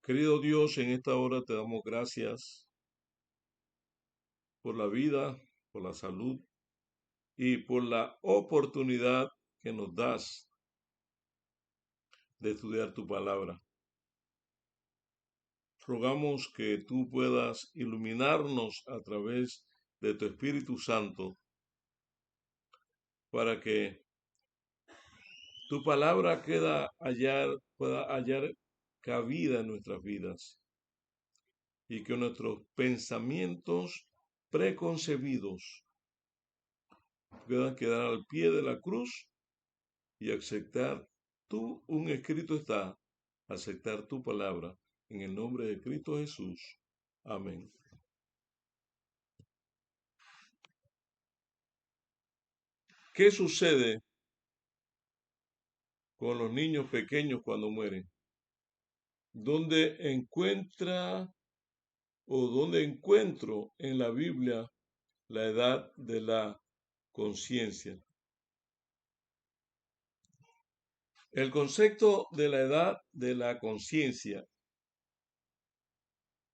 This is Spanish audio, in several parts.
Querido Dios, en esta hora te damos gracias por la vida, por la salud y por la oportunidad que nos das de estudiar tu palabra. Rogamos que tú puedas iluminarnos a través de tu Espíritu Santo para que tu palabra pueda hallar cabida en nuestras vidas y que nuestros pensamientos preconcebidos puedan quedar al pie de la cruz y aceptar un escrito está, aceptar tu palabra en el nombre de Cristo Jesús. Amén. ¿Qué sucede con los niños pequeños cuando mueren? ¿Dónde encuentra o dónde encuentro en la Biblia la edad de la conciencia? El concepto de la edad de la conciencia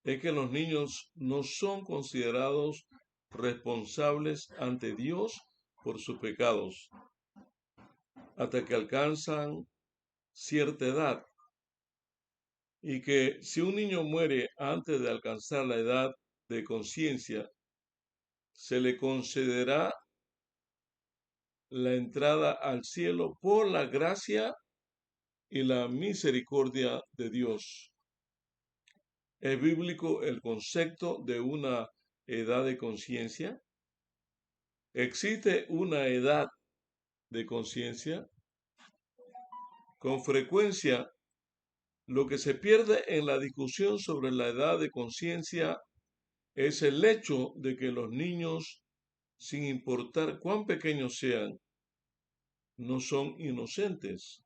es que los niños no son considerados responsables ante Dios por sus pecados hasta que alcanzan cierta edad, y que si un niño muere antes de alcanzar la edad de conciencia, se le concederá la entrada al cielo por la gracia y la misericordia de Dios. ¿Es bíblico el concepto de una edad de conciencia? ¿Existe una edad de conciencia? Con frecuencia, lo que se pierde en la discusión sobre la edad de conciencia es el hecho de que los niños, sin importar cuán pequeños sean, no son inocentes,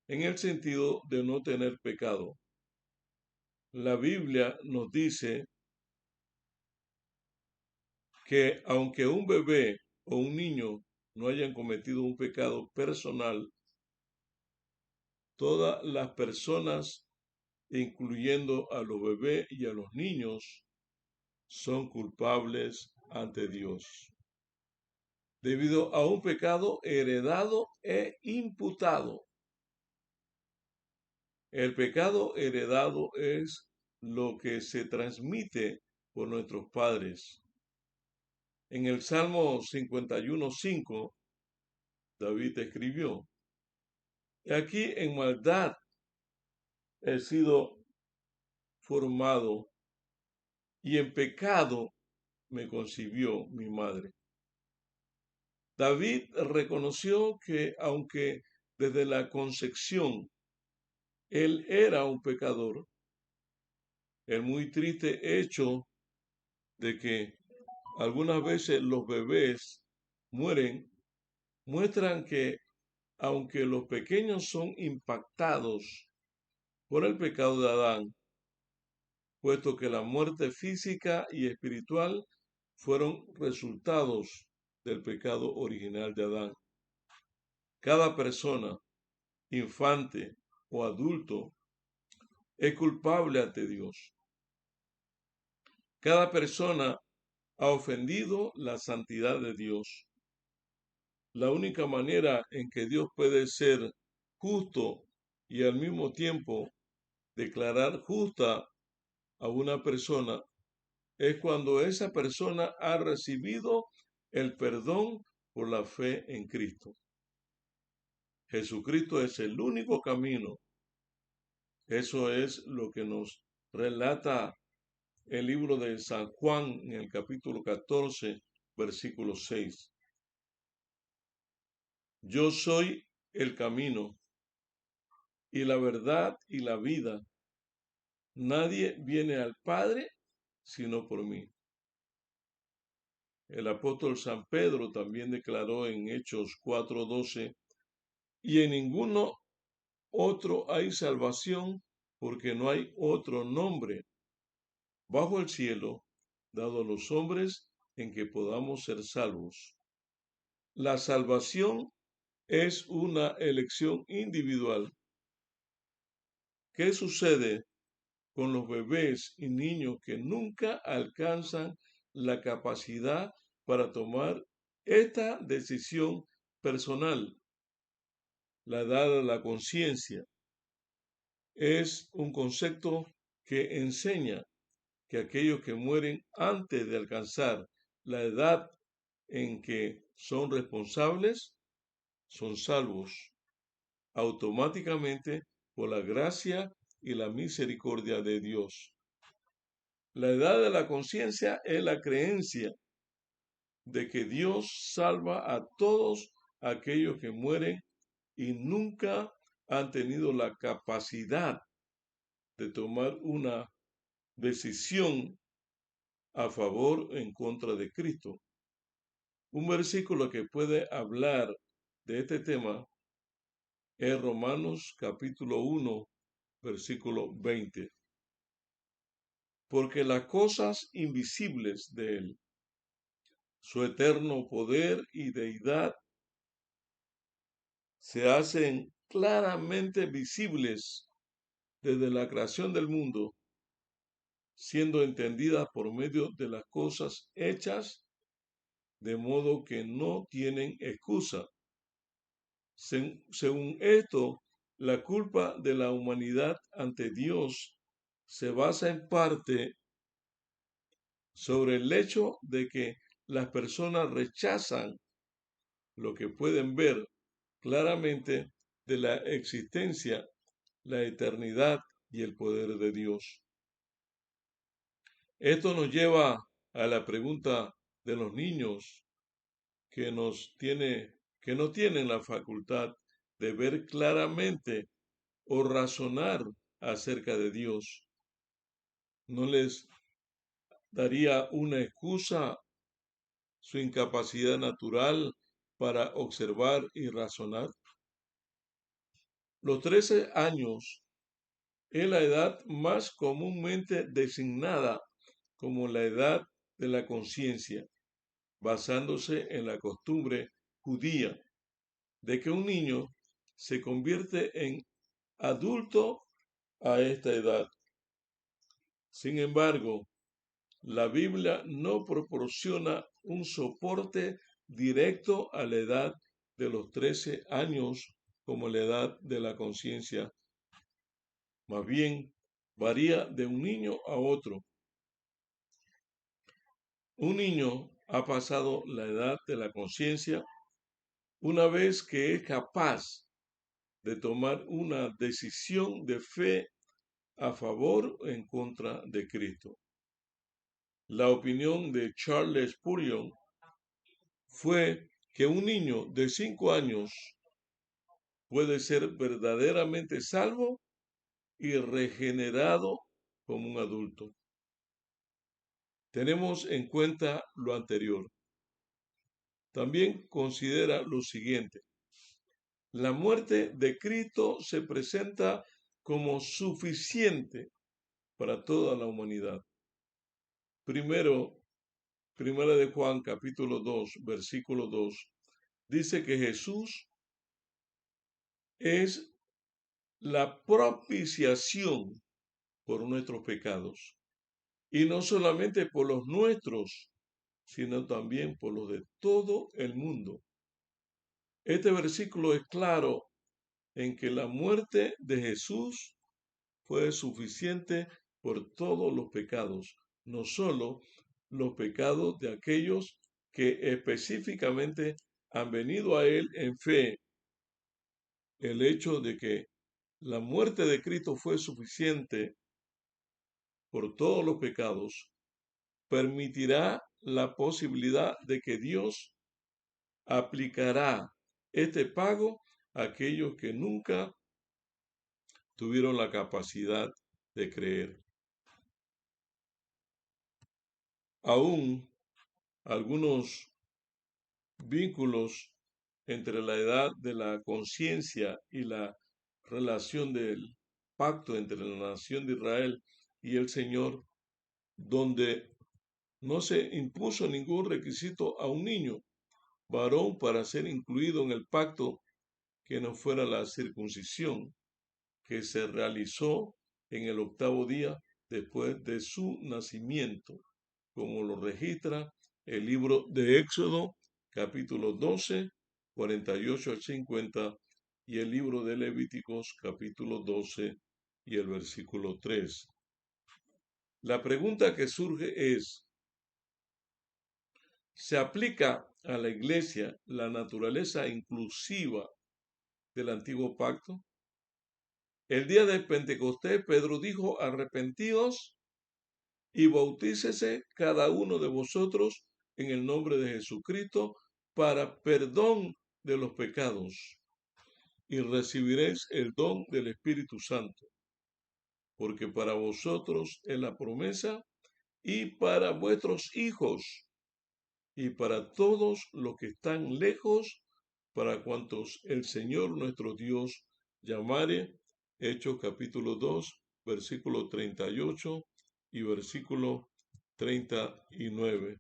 en el sentido de no tener pecado. La Biblia nos dice que aunque un bebé o un niño no hayan cometido un pecado personal, todas las personas, incluyendo a los bebés y a los niños, son culpables ante Dios, debido a un pecado heredado e imputado. El pecado heredado es lo que se transmite por nuestros padres. En el Salmo 51:5, David escribió: aquí en maldad he sido formado, y en pecado me concibió mi madre. David reconoció que aunque desde la concepción él era un pecador, el muy triste hecho de que algunas veces los bebés mueren muestran que aunque los pequeños son impactados por el pecado de Adán, puesto que la muerte física y espiritual fueron resultados del pecado original de Adán. Cada persona, infante o adulto, es culpable ante Dios. Cada persona ha ofendido la santidad de Dios. La única manera en que Dios puede ser justo y al mismo tiempo declarar justa a una persona es cuando esa persona ha recibido el perdón por la fe en Cristo. Jesucristo es el único camino. Eso es lo que nos relata el libro de San Juan en el capítulo 14, versículo 6. Yo soy el camino y la verdad y la vida. Nadie viene al Padre sino por mí. El apóstol San Pedro también declaró en Hechos 4:12: y en ninguno otro hay salvación, porque no hay otro nombre bajo el cielo dado a los hombres en que podamos ser salvos. La salvación es una elección individual. ¿Qué sucede con los bebés y niños que nunca alcanzan la capacidad para tomar esta decisión personal. La edad de la conciencia es un concepto que enseña que aquellos que mueren antes de alcanzar la edad en que son responsables son salvos automáticamente por la gracia y la misericordia de Dios. La edad de la conciencia es la creencia de que Dios salva a todos aquellos que mueren y nunca han tenido la capacidad de tomar una decisión a favor o en contra de Cristo. Un versículo que puede hablar de este tema es Romanos capítulo 1, versículo 20. Porque las cosas invisibles de Él, su eterno poder y deidad, se hacen claramente visibles desde la creación del mundo, siendo entendidas por medio de las cosas hechas, de modo que no tienen excusa. Según esto, la culpa de la humanidad ante Dios se basa en parte sobre el hecho de que las personas rechazan lo que pueden ver claramente de la existencia, la eternidad y el poder de Dios. Esto nos lleva a la pregunta de los niños que no tienen la facultad de ver claramente o razonar acerca de Dios. ¿No les daría una excusa su incapacidad natural para observar y razonar? Los 13 años es la edad más comúnmente designada como la edad de la conciencia, basándose en la costumbre judía de que un niño se convierte en adulto a esta edad. Sin embargo, la Biblia no proporciona un soporte directo a la edad de los 13 años como la edad de la conciencia. Más bien, varía de un niño a otro. Un niño ha pasado la edad de la conciencia una vez que es capaz de tomar una decisión de fe a favor o en contra de Cristo. La opinión de Charles Spurgeon fue que un niño de 5 años puede ser verdaderamente salvo y regenerado como un adulto. Tenemos en cuenta lo anterior. También considera lo siguiente. La muerte de Cristo se presenta como suficiente para toda la humanidad. Primera de Juan capítulo 2, versículo 2, dice que Jesús es la propiciación por nuestros pecados. Y no solamente por los nuestros, sino también por los de todo el mundo. Este versículo es claro en que la muerte de Jesús fue suficiente por todos los pecados, no solo los pecados de aquellos que específicamente han venido a Él en fe. El hecho de que la muerte de Cristo fue suficiente por todos los pecados permitirá la posibilidad de que Dios aplicará este pago a aquellos que nunca tuvieron la capacidad de creer. Aún algunos vínculos entre la edad de la conciencia y la relación del pacto entre la nación de Israel y el Señor, donde no se impuso ningún requisito a un niño varón para ser incluido en el pacto que no fuera la circuncisión, que se realizó en el 8º día después de su nacimiento, como lo registra el libro de Éxodo, capítulo 12, 48 al 50, y el libro de Levíticos, capítulo 12 y el versículo 3. La pregunta que surge es, ¿se aplica a la iglesia la naturaleza inclusiva del antiguo pacto? El día de Pentecostés, Pedro dijo, arrepentíos y bautícese cada uno de vosotros en el nombre de Jesucristo para perdón de los pecados y recibiréis el don del Espíritu Santo, porque para vosotros es la promesa y para vuestros hijos y para todos los que están lejos, para cuantos el Señor nuestro Dios llamare. Hechos capítulo 2, versículo 38 y versículo 39.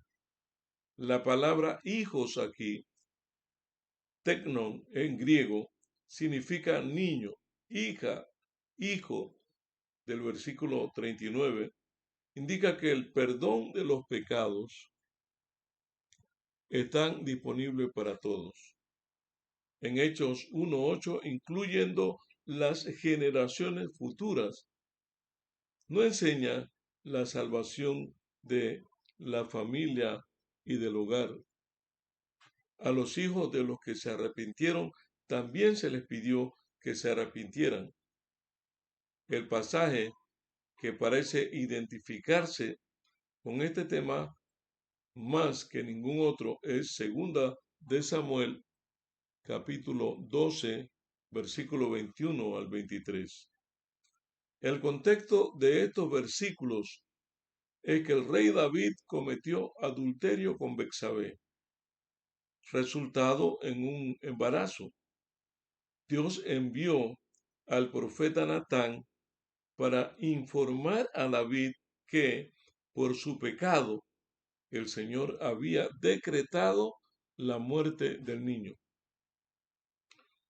La palabra hijos aquí, teknon en griego, significa niño, hija, hijo. Del versículo 39, indica que el perdón de los pecados están disponibles para todos. En Hechos 1:8, incluyendo las generaciones futuras, no enseña la salvación de la familia y del hogar. A los hijos de los que se arrepintieron también se les pidió que se arrepintieran. El pasaje que parece identificarse con este tema más que ningún otro es segunda de Samuel, capítulo 12, versículo 21 al 23. El contexto de estos versículos es que el rey David cometió adulterio con Betsabé, resultado en un embarazo. Dios envió al profeta Natán para informar a David que por su pecado el Señor había decretado la muerte del niño.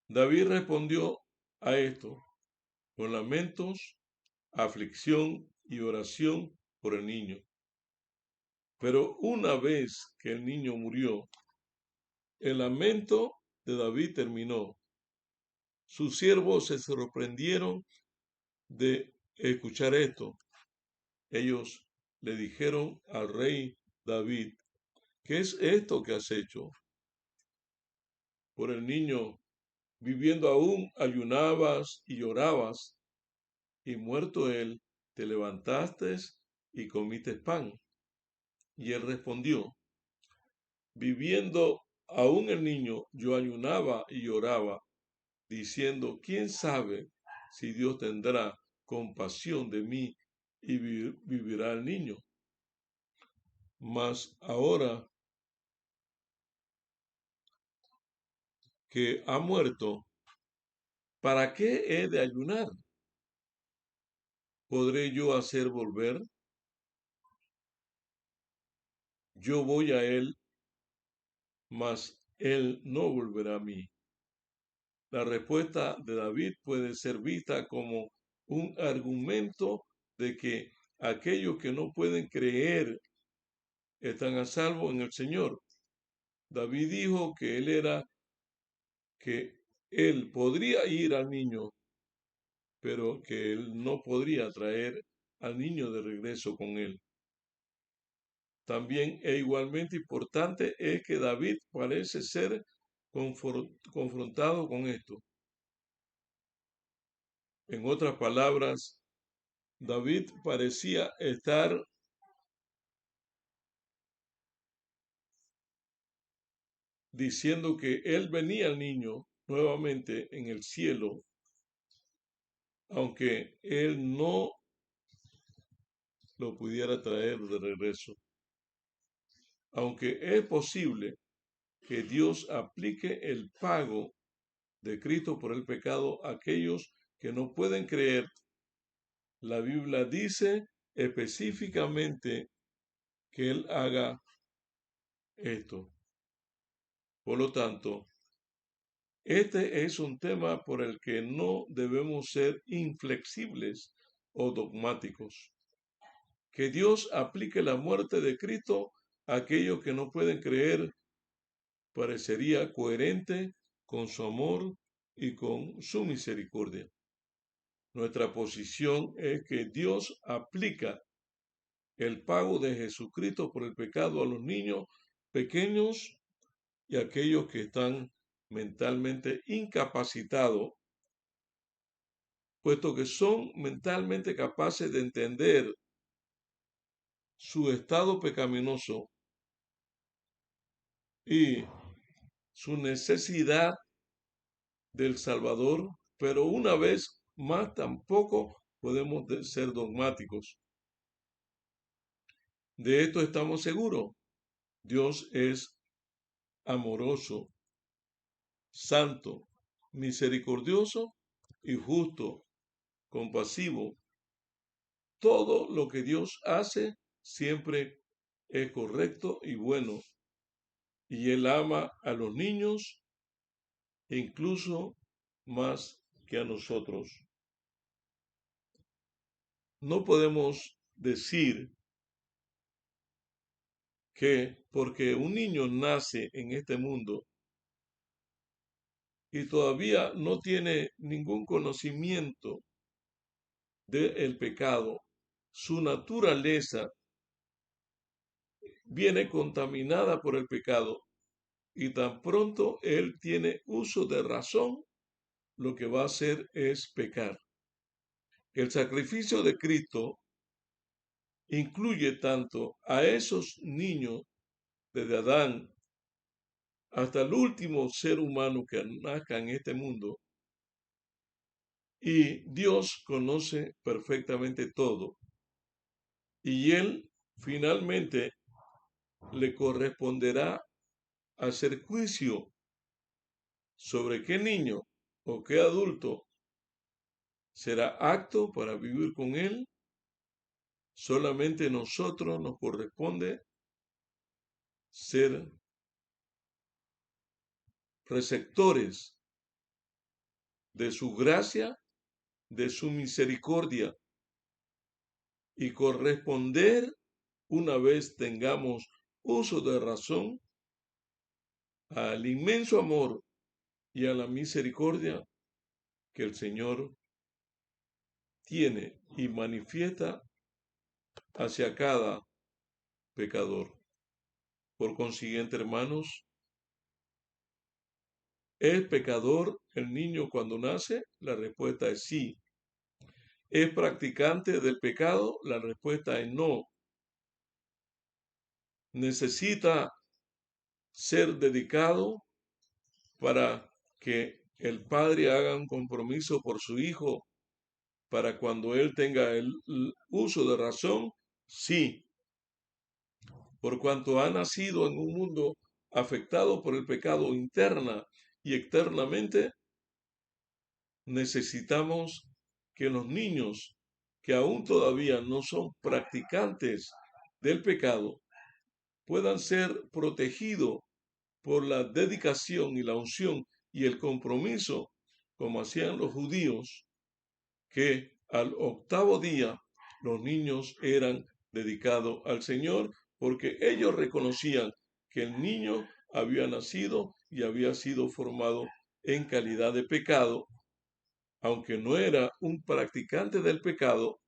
David respondió a esto con lamentos, aflicción y oración por el niño. Pero una vez que el niño murió, el lamento de David terminó. Sus siervos se sorprendieron de escuchar esto. Ellos le dijeron al rey David, ¿qué es esto que has hecho? Por el niño, viviendo aún, ayunabas y llorabas, y muerto él, te levantaste y comiste pan. Y él respondió, viviendo aún el niño, yo ayunaba y lloraba, diciendo, ¿quién sabe si Dios tendrá compasión de mí y vivirá el niño? Mas ahora que ha muerto, ¿para qué he de ayunar? ¿Podré yo hacer volver? Yo voy a él, mas él no volverá a mí. La respuesta de David puede ser vista como un argumento de que aquellos que no pueden creer están a salvo en el Señor. David dijo que él podría ir al niño, pero que él no podría traer al niño de regreso con él. También e igualmente importante es que David parece ser confrontado con esto. En otras palabras, David parecía estar diciendo que él venía al niño nuevamente en el cielo, aunque él no lo pudiera traer de regreso. Aunque es posible que Dios aplique el pago de Cristo por el pecado a aquellos que no pueden creer, la Biblia dice específicamente que Él haga esto. Por lo tanto, este es un tema por el que no debemos ser inflexibles o dogmáticos. que Dios aplique la muerte de Cristo a aquellos que no pueden creer parecería coherente con su amor y con su misericordia. Nuestra posición es que Dios aplica el pago de Jesucristo por el pecado a los niños pequeños y a aquellos que están mentalmente incapacitados, puesto que son mentalmente capaces de entender su estado pecaminoso y su necesidad del Salvador, pero una vez más tampoco podemos ser dogmáticos. De esto estamos seguros. Dios es amoroso, santo, misericordioso y justo, compasivo. Todo lo que Dios hace siempre es correcto y bueno. Y Él ama a los niños incluso más que a nosotros. No podemos decir que porque un niño nace en este mundo y todavía no tiene ningún conocimiento del pecado, su naturaleza viene contaminada por el pecado y tan pronto él tiene uso de razón, lo que va a hacer es pecar. El sacrificio de Cristo incluye tanto a esos niños desde Adán hasta el último ser humano que nazca en este mundo. Y Dios conoce perfectamente todo. Y Él finalmente le corresponderá hacer juicio sobre qué niño o qué adulto será apto para vivir con Él. Solamente nosotros nos corresponde ser receptores de su gracia, de su misericordia y corresponder una vez tengamos uso de razón al inmenso amor y a la misericordia que el Señor tiene y manifiesta hacia cada pecador. Por consiguiente, hermanos, ¿es pecador el niño cuando nace? La respuesta es sí. ¿Es practicante del pecado? La respuesta es no. Necesita ser dedicado para que el padre haga un compromiso por su hijo para cuando él tenga el uso de razón, sí, por cuanto ha nacido en un mundo afectado por el pecado interna y externamente, necesitamos que los niños que aún todavía no son practicantes del pecado puedan ser protegidos por la dedicación y la unción y el compromiso, como hacían los judíos, que al octavo día los niños eran dedicados al Señor, porque ellos reconocían que el niño había nacido y había sido formado en calidad de pecado, aunque no era un practicante del pecado,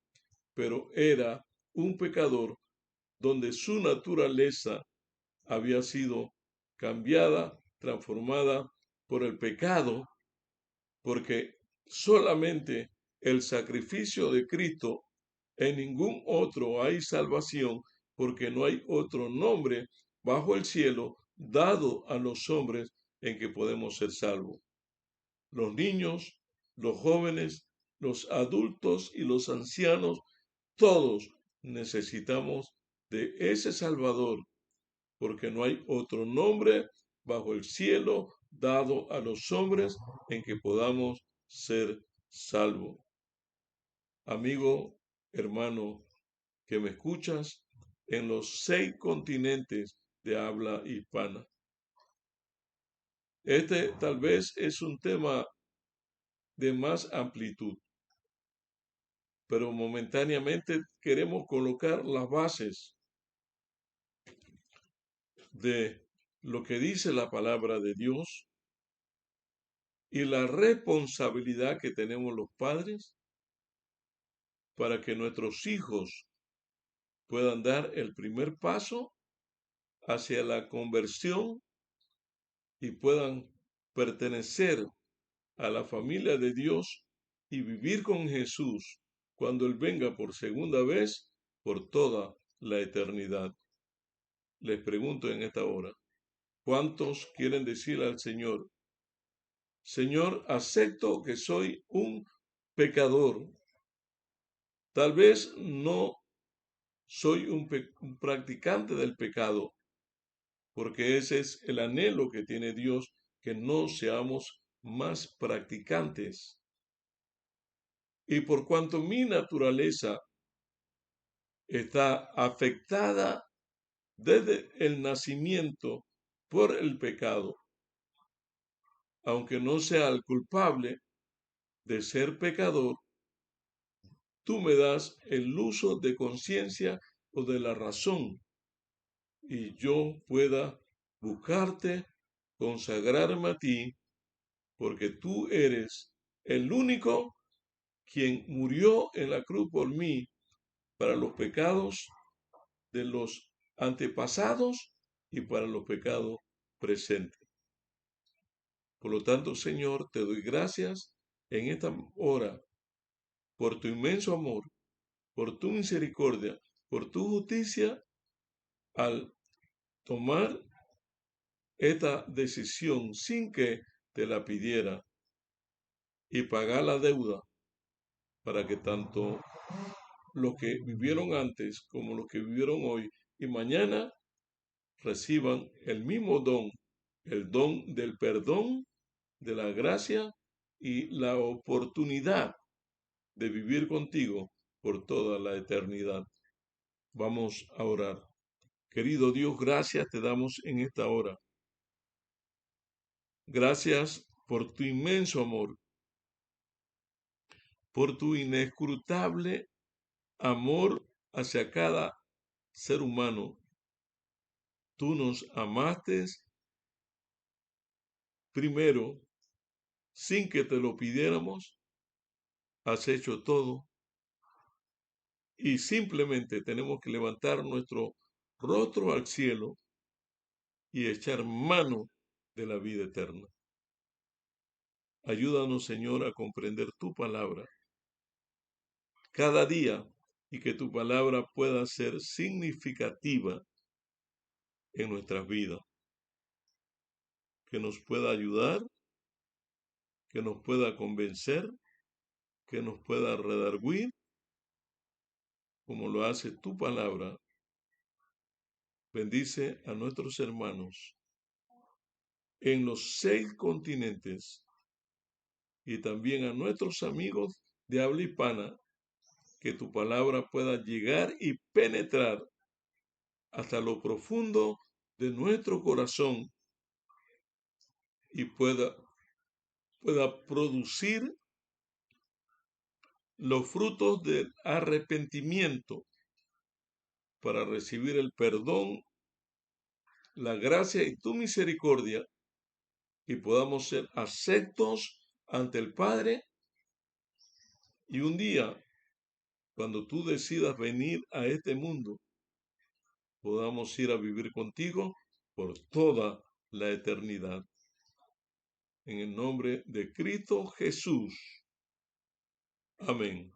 pero era un pecador donde su naturaleza había sido cambiada, transformada por el pecado, porque solamente el sacrificio de Cristo, en ningún otro hay salvación, porque no hay otro nombre bajo el cielo dado a los hombres en que podemos ser salvos. Los niños, los jóvenes, los adultos y los ancianos, todos necesitamos de ese Salvador, porque no hay otro nombre bajo el cielo dado a los hombres en que podamos ser salvos. Amigo, hermano, que me escuchas en los 6 continentes de habla hispana. Este tal vez es un tema de más amplitud, pero momentáneamente queremos colocar las bases de lo que dice la palabra de Dios y la responsabilidad que tenemos los padres para que nuestros hijos puedan dar el primer paso hacia la conversión y puedan pertenecer a la familia de Dios y vivir con Jesús cuando Él venga por segunda vez por toda la eternidad. Les pregunto en esta hora, ¿cuántos quieren decirle al Señor, Señor, acepto que soy un pecador? Tal vez no soy un practicante del pecado, porque ese es el anhelo que tiene Dios, que no seamos más practicantes. Y por cuanto mi naturaleza está afectada desde el nacimiento por el pecado, aunque no sea el culpable de ser pecador, tú me das el uso de conciencia o de la razón y yo pueda buscarte, consagrarme a ti, porque tú eres el único quien murió en la cruz por mí para los pecados de los antepasados y para los pecados presentes. Por lo tanto, Señor, te doy gracias en esta hora por tu inmenso amor, por tu misericordia, por tu justicia al tomar esta decisión sin que te la pidiera y pagar la deuda para que tanto los que vivieron antes como los que vivieron hoy y mañana reciban el mismo don, el don del perdón, de la gracia y la oportunidad de vivir contigo por toda la eternidad. Vamos a orar. Querido Dios, gracias te damos en esta hora. Gracias por tu inmenso amor, por tu inescrutable amor hacia cada ser humano. Tú nos amaste primero, sin que te lo pidiéramos, has hecho todo y simplemente tenemos que levantar nuestro rostro al cielo y echar mano de la vida eterna. Ayúdanos, Señor, a comprender tu palabra cada día y que tu palabra pueda ser significativa en nuestras vidas, que nos pueda ayudar, que nos pueda convencer, que nos pueda redarguir, como lo hace tu palabra. Bendice a nuestros hermanos en los 6 continentes y también a nuestros amigos de habla hispana, que tu palabra pueda llegar y penetrar hasta lo profundo de nuestro corazón y pueda producir los frutos del arrepentimiento para recibir el perdón, la gracia y tu misericordia y podamos ser aceptos ante el Padre y un día, cuando tú decidas venir a este mundo, podamos ir a vivir contigo por toda la eternidad. En el nombre de Cristo Jesús. Amén.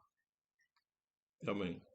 Amén.